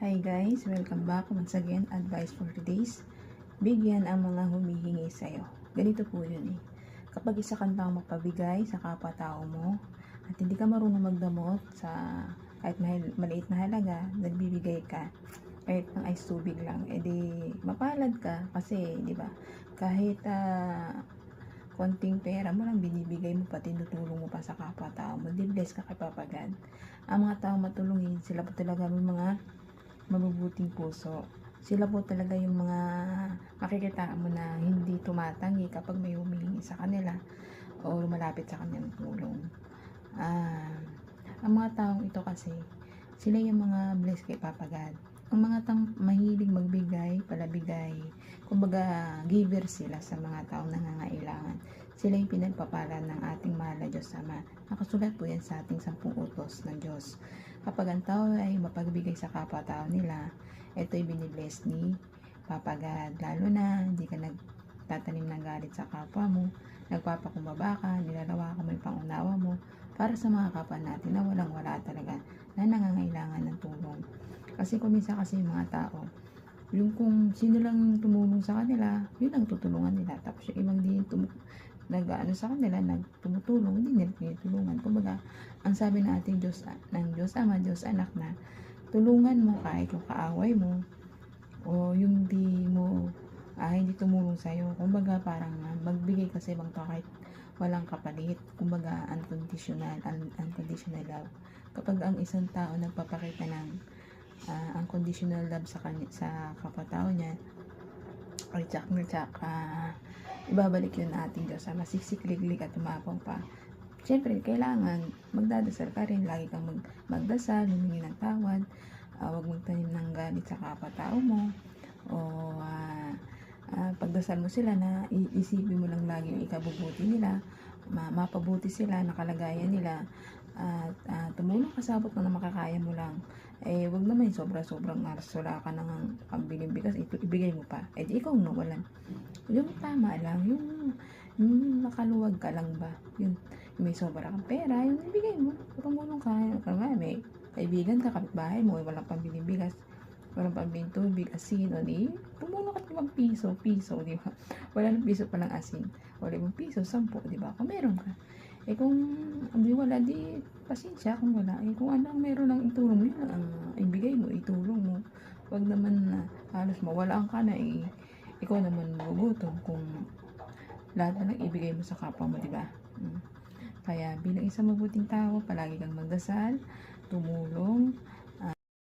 Hi guys, welcome back once again. Advice for today's. Bigyan ang mga humihingi sa'yo. Ganito po yun eh. Kapag isa kang taong magpabigay sa kapwa-tao mo at hindi ka marunong magdamot sa kahit maliit na halaga, nagbibigay ka kahit ng ice tubig lang, edi mapalad ka kasi, di ba? Kahit konting pera mo lang binibigay mo pa, tinutulong mo pa sa kapwa-tao mo, di bless ka kay Papa God. Ang mga taong matulungin, sila po talaga may mga mabubuting puso. Sila po talaga yung mga makikita mo na hindi tumatangi kapag may humihingi sa kanila o lumalapit sa kanilang tulong. Ang mga taong ito kasi, sila yung mga blessed kay Papa God. Ang mga taong mahilig magbigay, palabigay, kumbaga giver sila sa mga taong nangangailangan. Sila yung pinagpapala ng ating mahal na Diyos Ama. Nakasulat po yan sa ating 10 utos ng Diyos. Kapag ang tao ay mapagbigay sa kapwa-tao nila, ito'y binibless ni Papa God. Lalo na, hindi ka nagtatanim ng galit sa kapwa mo, nagpapakumbaba ka, nilalawa ka mo yung pangunawa mo, para sa mga kapwa natin na walang-wala talaga, na nangangailangan ng tulong. Kasi kung minsan kasi yung mga tao, yung kung sino lang tumulong sa kanila, yun ang tutulungan nila. Tapos yung ibang din nag-ano sa kanila, nagtumutulong, hindi nila tinutulungan. Kumbaga, ang sabi ng ating Diyos, ng Diyos Ama, Diyos Anak na, tulungan mo kahit yung kaaway mo, o yung hindi tumulong sa'yo. Kumbaga, parang magbigay ka sa ibang tao kahit walang kapalit. Kumbaga, unconditional love. Kapag ang isang tao nagpapakita ng unconditional love sa kapwa-tao niya, ay ibabalik yun ating Diyos Ama, siksik-liglig at tumapong pa. Siyempre, kailangan magdadasal ka rin, lagi kang magdasal, humingi ng tawad, huwag magtanim ng galit sa kapwa-tao mo, o pagdasal mo sila na isipin mo lang lagi yung ikabubuti nila, mapabuti sila, nakalagayan nila, at tumulong ka sa abot na makakaya mo lang. Wag naman yung sobra-sobrang aras, wala ka nang pambiling bigas, ito ibigay mo pa, di ikaw nawalan. Yung tama lang, yung nakaluwag ka lang ba, yung may sobra kang pera, yung ibigay mo, tumulong ka. May kaibigan ka, kapitbahay mo, walang pambiling bigas, walang pambiling tubig, asin, o di tumulong ka ng piso, di ba? Wala ng piso palang asin, o 5 piso, 10, di ba? Kung meron ka, kung di wala, di pasensya kung wala. Kung ano ang meron lang itulong mo, yun ang ibigay mo, itulong mo. Wag naman na halos mawalaan ka na, ikaw naman magugutom kung lahat na lang ibigay mo sa kapwa mo, di ba? Kaya bilang isang mabuting tao, palagi kang magdasal, tumulong,